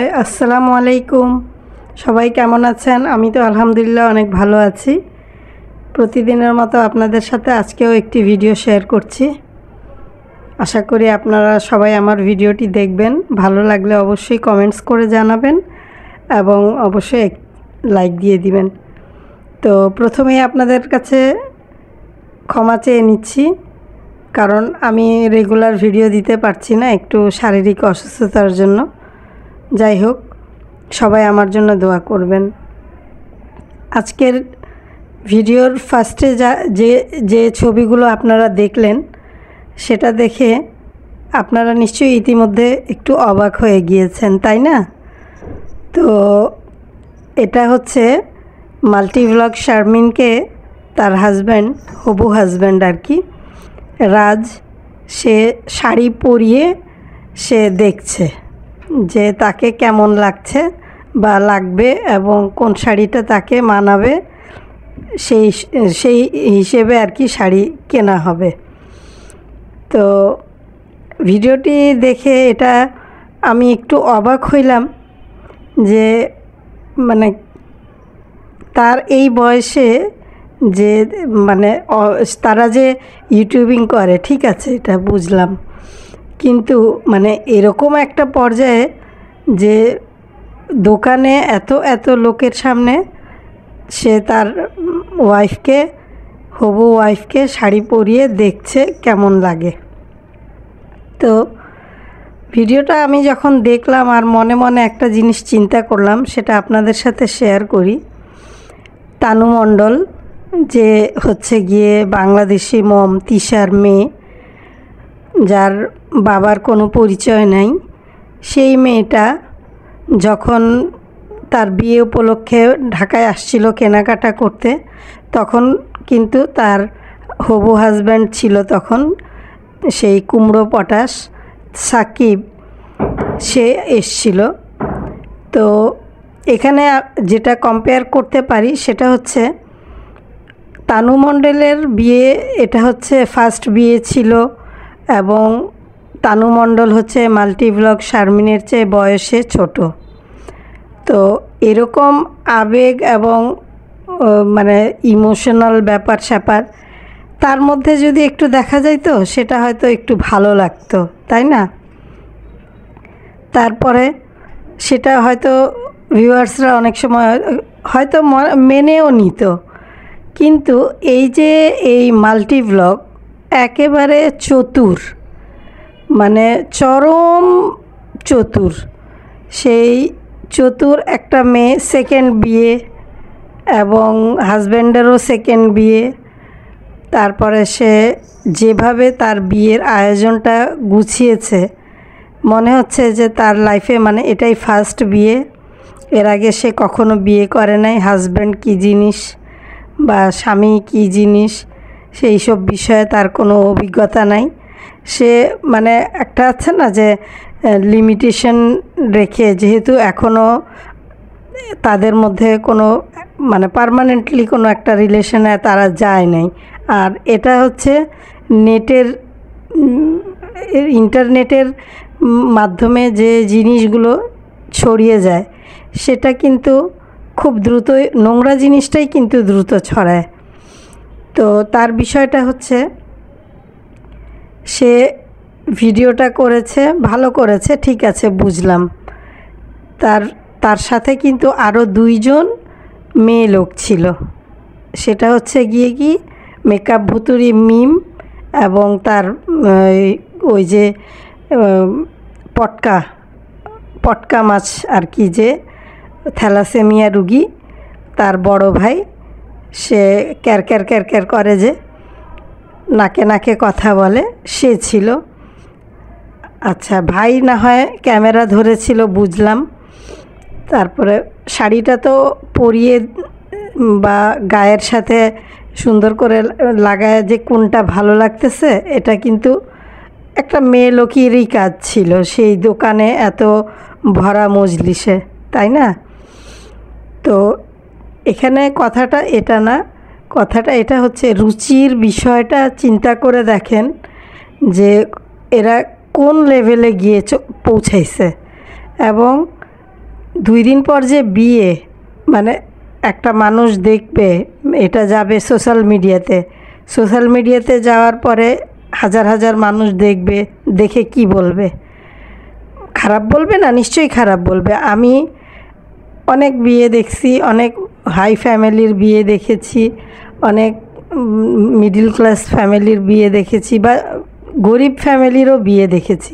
High, আসসালামু আলাইকুম। সবাই কেমন আছেন? আমি তো আলহামদুলিল্লাহ অনেক ভালো আছি। প্রতিদিনের মতো আপনাদের সাথে আজকেও একটি ভিডিও শেয়ার করছি। আশা করি আপনারা সবাই আমার ভিডিওটি দেখবেন। ভালো লাগলে অবশ্যই কমেন্টস করে জানাবেন এবং অবশ্যই লাইক দিয়ে দিবেন। তো প্রথমেই আপনাদের কাছে ক্ষমা চেয়ে নিচ্ছি, কারণ আমি রেগুলার ভিডিও দিতে পারছি না, একটু শারীরিক অসুস্থতার জন্য। যাই হোক, সবাই আমার জন্য দোয়া করবেন। আজকের ভিডিওর ফার্স্টে যে ছবিগুলো আপনারা দেখলেন, সেটা দেখে আপনারা নিশ্চয়ই ইতিমধ্যে একটু অবাক হয়ে গিয়েছেন, তাই না? তো এটা হচ্ছে মাল্টিভ্লগ শারমিনকে তার হাজব্যান্ড, হবু হাজব্যান্ড আর কি, রাজ, সে শাড়ি পরিয়ে সে দেখছে যে তাকে কেমন লাগছে বা লাগবে এবং কোন শাড়িটা তাকে মানাবে, সেই হিসেবে আর কি শাড়ি কেনা হবে। তো ভিডিওটি দেখে এটা আমি একটু অবাক হইলাম যে মানে তার এই বয়সে যে মানে তারা যে ইউটিউবিং করে, ঠিক আছে, এটা বুঝলাম, কিন্তু মানে এরকম একটা পর্যায়ে যে দোকানে এত লোকের সামনে সে তার ওয়াইফকে, হবু ওয়াইফকে শাড়ি পরিয়ে দেখছে কেমন লাগে। তো ভিডিওটা আমি যখন দেখলাম আর মনে মনে একটা জিনিস চিন্তা করলাম, সেটা আপনাদের সাথে শেয়ার করি। তানু মণ্ডল, যে হচ্ছে গিয়ে বাংলাদেশি মম তিশার মেয়ে, যার বাবার কোনো পরিচয় নাই, সেই মেয়েটা যখন তার বিয়ে উপলক্ষে ঢাকায় আসছিল কেনাকাটা করতে, তখন কিন্তু তার হবু হাজব্যান্ড ছিল তখন সেই কুমড়ো পটাশ সাকিব, সে এসছিল। তো এখানে যেটা কম্পেয়ার করতে পারি সেটা হচ্ছে তানু মণ্ডলের বিয়ে, এটা হচ্ছে ফার্স্ট বিয়ে ছিল এবং তানু মণ্ডল হচ্ছে মাল্টিভ্লগ শারমিনের চেয়ে বয়সে ছোট। তো এরকম আবেগ এবং মানে ইমোশনাল ব্যাপার স্যাপার তার মধ্যে যদি একটু দেখা যাইতো, সেটা হয়তো একটু ভালো লাগতো, তাই না? তারপরে সেটা হয়তো ভিউয়ার্সরা অনেক সময় হয়তো মেনেও নিত। কিন্তু এই যে এই মাল্টিভ্লগ একেবারে চতুর, মানে চরম চতুর, সেই চতুর একটা মেয়ে, সেকেন্ড বিয়ে এবং হাজব্যান্ডেরও সেকেন্ড বিয়ে। তারপরে সে যেভাবে তার বিয়ের আয়োজনটা গুছিয়েছে, মনে হচ্ছে যে তার লাইফে মানে এটাই ফার্স্ট বিয়ে। এর আগে সে কখনো বিয়ে করে নাই। হাজব্যান্ড কী জিনিস বা স্বামী কী জিনিস, সেই সব বিষয়ে তার কোনো অভিজ্ঞতা নাই। সে মানে একটা আছে না যে লিমিটেশন রেখে, যেহেতু এখনও তাদের মধ্যে কোনো মানে পার্মানেন্টলি কোনো একটা রিলেশনে তারা যায় নাই। আর এটা হচ্ছে ইন্টারনেটের মাধ্যমে যে জিনিসগুলো ছড়িয়ে যায়, সেটা কিন্তু খুব দ্রুত, নোংরা জিনিসটাই কিন্তু দ্রুত ছড়ায়। তো তার বিষয়টা হচ্ছে সে ভিডিওটা করেছে, ভালো করেছে, ঠিক আছে, বুঝলাম। তার সাথে কিন্তু আরও দুইজন মেয়ে লোক ছিল। সেটা হচ্ছে গিয়ে কি মেকআপ ভুতুরি মিম এবং তার ওই যে পটকা মাছ আর কি, যে থ্যালাসেমিয়া রুগী, তার বড় ভাই, সে ক্যার করে, যে নাকে নাকে কথা বলে, সে ছিল। আচ্ছা, ভাই না হয় ক্যামেরা ধরেছিল, বুঝলাম। তারপরে শাড়িটা তো পরিয়ে বা গায়ের সাথে সুন্দর করে লাগায় যে কোনটা ভালো লাগতেছে, এটা কিন্তু একটা মেয়ে লোকেরই কাজ ছিল সেই দোকানে এত ভরা মজলিসে, তাই না? তো এখানে কথাটা এটা না, কথাটা এটা হচ্ছে রুচির বিষয়টা চিন্তা করে দেখেন যে এরা কোন লেভেলে গিয়ে পৌঁছাইছে। এবং 2 দিন পর যে বিয়ে, মানে একটা মানুষ দেখবে, এটা যাবে সোশ্যাল মিডিয়াতে যাওয়ার পরে হাজার হাজার মানুষ দেখবে, দেখে কি বলবে? খারাপ বলবে না? নিশ্চয়ই খারাপ বলবে। আমি অনেক বিয়ে দেখছি, অনেক হাই ফ্যামিলির বিয়ে দেখেছি, অনেক মিডল ক্লাস ফ্যামিলির বিয়ে দেখেছি, বা গরিব ফ্যামিলিরও বিয়ে দেখেছি,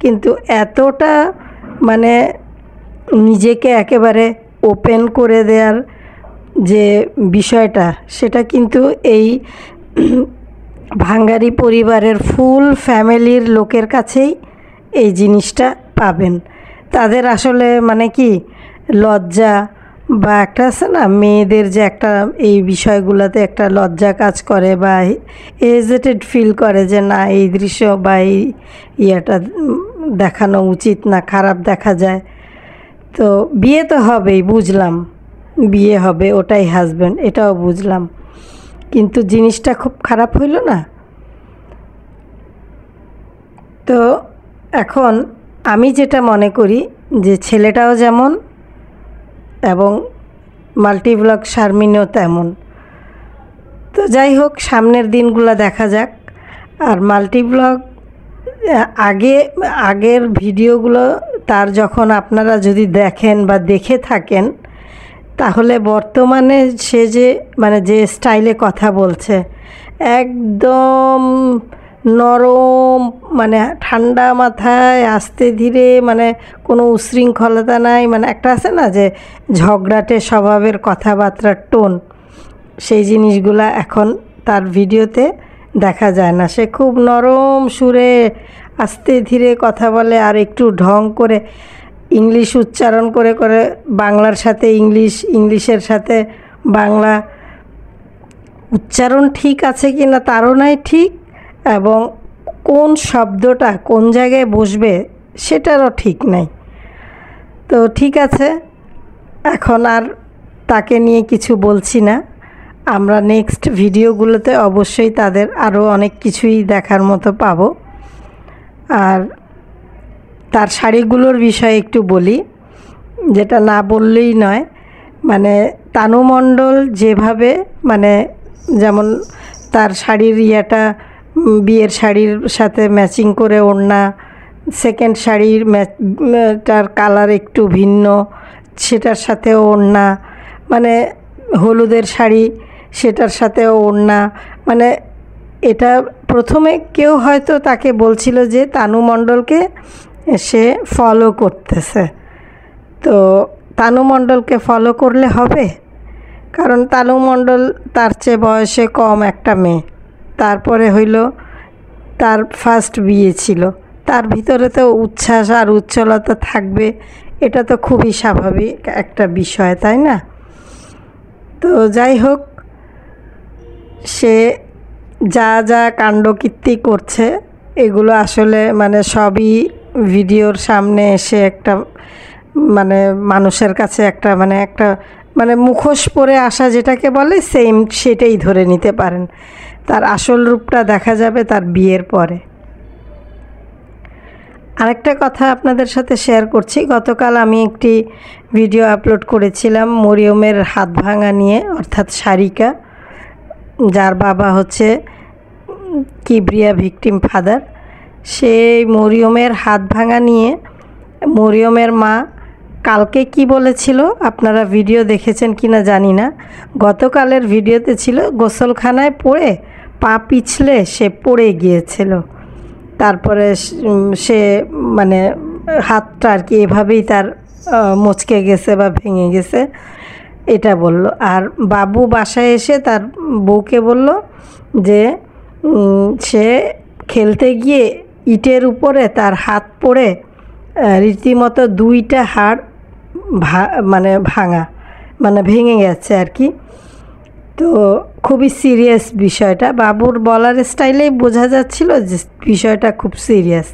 কিন্তু এতটা মানে নিজেকে একেবারে ওপেন করে দেওয়ার যে বিষয়টা, সেটা কিন্তু এই ভাঙ্গারি পরিবারের ফুল ফ্যামিলির লোকের কাছেই এই জিনিসটা পাবেন। তাদের আসলে মানে কি লজ্জা বা একটা আছে না, মেয়েদের যে একটা এই বিষয়গুলোতে একটা লজ্জা কাজ করে বা হেজিটেড ফিল করে যে না, এই দৃশ্য বা এই ইয়েটা দেখানো উচিত না, খারাপ দেখা যায়। তো বিয়ে তো হবেই, বুঝলাম বিয়ে হবে, ওটাই হাজব্যান্ড, এটাও বুঝলাম, কিন্তু জিনিসটা খুব খারাপ হইল না? তো এখন আমি যেটা মনে করি যে ছেলেটাও যেমন এবং মাল্টিব্লগ শারমিনও তেমন। তো যাই হোক, সামনের দিনগুলো দেখা যাক। আর মাল্টিব্লগ আগের ভিডিওগুলো তার যখন আপনারা যদি দেখেন বা দেখে থাকেন, তাহলে বর্তমানে সে যে মানে যে স্টাইলে কথা বলছে, একদম নরম, মানে ঠান্ডা মাথায় আস্তে ধীরে, মানে কোনো উশৃঙ্খলতা নাই, মানে একটা আছে না যে ঝগড়াটে স্বভাবের কথাবার্তার টোন, সেই জিনিসগুলা এখন তার ভিডিওতে দেখা যায় না। সে খুব নরম সুরে আস্তে ধীরে কথা বলে, আর একটু ঢং করে ইংলিশ উচ্চারণ করে করে বাংলার সাথে ইংলিশের সাথে বাংলা উচ্চারণ ঠিক আছে কি না তারও নাই ঠিক, এবং কোন শব্দটা কোন জায়গায় বসবে সেটারও ঠিক নাই। তো ঠিক আছে, এখন আর তাকে নিয়ে কিছু বলছি না। আমরা নেক্সট ভিডিওগুলোতে অবশ্যই তাদের আরও অনেক কিছুই দেখার মতো পাবো। আর তার শাড়িগুলোর বিষয়ে একটু বলি, যেটা না বললেই নয়। মানে তানু মণ্ডল যেভাবে, মানে যেমন তার শাড়ির ইয়েটা বিয়ের শাড়ির সাথে ম্যাচিং করে ওড়না, সেকেন্ড শাড়ির তার কালার একটু ভিন্ন, সেটার সাথেও ওড়না, মানে হলুদের শাড়ি সেটার সাথেও ওড়না, মানে এটা প্রথমে কেউ হয়তো তাকে বলছিল যে তানু মণ্ডলকে সে ফলো করতেছে। তো তানু মণ্ডলকে ফলো করলে হবে? কারণ তানু মণ্ডল তার চেয়ে বয়সে কম একটা মেয়ে, তারপরে হইল তার ফার্স্ট বিয়ে ছিল, তার ভিতরে তো উচ্ছ্বাস আর উচ্ছলতা থাকবে, এটা তো খুবই স্বাভাবিক একটা বিষয়, তাই না? তো যাই হোক, সে যা যা কাণ্ডকীর্তি করছে এগুলো আসলে মানে সবই ভিডিওর সামনে এসে একটা মানে মানুষের কাছে একটা মানে মুখোশ পরে আসা যেটাকে বলে, সেটাই ধরে নিতে পারেন। তার আসল রূপটা দেখা যাবে তার বিয়ের পরে। আরেকটা কথা আপনাদের সাথে শেয়ার করছি। গতকাল আমি একটি ভিডিও আপলোড করেছিলাম মরিয়মের হাত ভাঙা নিয়ে, অর্থাৎ সারিকা, যার বাবা হচ্ছে কিবরিয়া ভিকটিম ফাদার। সেই মরিয়মের হাত ভাঙা নিয়ে মরিয়মের মা কালকে কি বলেছিল, আপনারা ভিডিও দেখেছেন কি না জানি না। গতকালের ভিডিওতে ছিল গোসলখানায় পড়ে পা পিছলে সে পড়ে গিয়েছিল, তারপরে সে মানে হাতটা আর কি এভাবেই তার মচকে গেছে বা ভেঙে গেছে, এটা বলল। আর বাবু বাসায় এসে তার বউকে বলল যে সে খেলতে গিয়ে ইটের উপরে তার হাত পড়ে রীতিমতো 2টা হাড় ভাঙা, মানে ভেঙে গেছে আর কি। তো খুবই সিরিয়াস বিষয়টা, বাবুর বলার স্টাইলেই বোঝা যাচ্ছিল যে বিষয়টা খুব সিরিয়াস।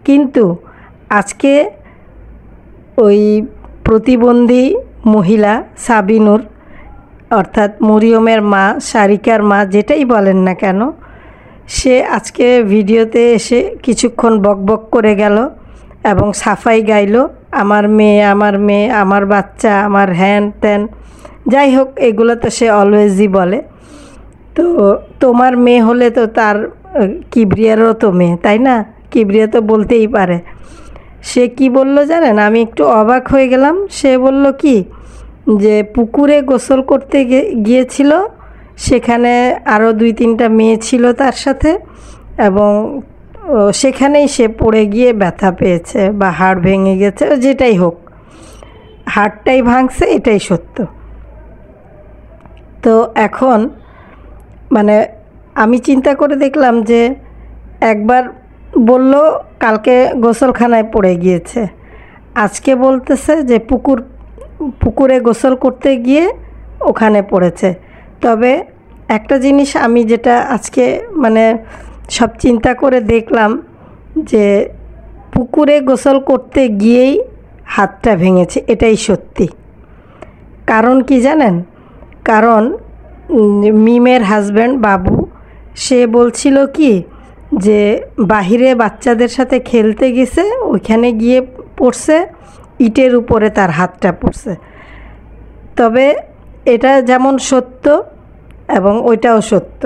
কিন্তু আজকে ওই প্রতিবন্ধী মহিলা সাবিনুর, অর্থাৎ মরিয়মের মা, সারিকার মা, যেটাই বলেন না কেন, সে আজকে ভিডিওতে এসে কিছুক্ষণ বকবক করে গেল এবং সাফাই গাইল আমার মেয়ে, আমার মেয়ে, আমার বাচ্চা, আমার হ্যান ত্যান, যাই হোক এগুলো তো সে অলওয়েজই বলে। তো তোমার মেয়ে হলে তো তার কিবরিয়ারও তো মেয়ে, তাই না? কিবরিয়া তো বলতেই পারে। সে কি বলল জানেন, আমি একটু অবাক হয়ে গেলাম। সে বলল কি যে পুকুরে গোসল করতে গিয়েছিল, সেখানে আরও 2-3টা মেয়ে ছিল তার সাথে, এবং সেখানেই সে পড়ে গিয়ে ব্যথা পেয়েছে বা হাড় ভেঙে গেছে, যেটাই হোক হাড়টাই ভাঙছে, এটাই সত্য। তো এখন মানে আমি চিন্তা করে দেখলাম যে একবার বলল কালকে গোসলখানায় পড়ে গিয়েছে, আজকে বলতেছে যে পুকুরে গোসল করতে গিয়ে ওখানে পড়েছে। তবে একটা জিনিস আমি যেটা আজকে মানে সব চিন্তা করে দেখলাম যে পুকুরে গোসল করতে গিয়েই হাতটা ভেঙেছে, এটাই সত্যি। কারণ কি জানেন? কারণ মিমের হাজব্যান্ড বাবু, সে বলছিল কি যে বাহিরে বাচ্চাদের সাথে খেলতে গেছে, ওইখানে গিয়ে পড়ছে, ইটের উপরে তার হাতটা পড়ছে। তবে এটা যেমন সত্য এবং ওইটাও সত্য।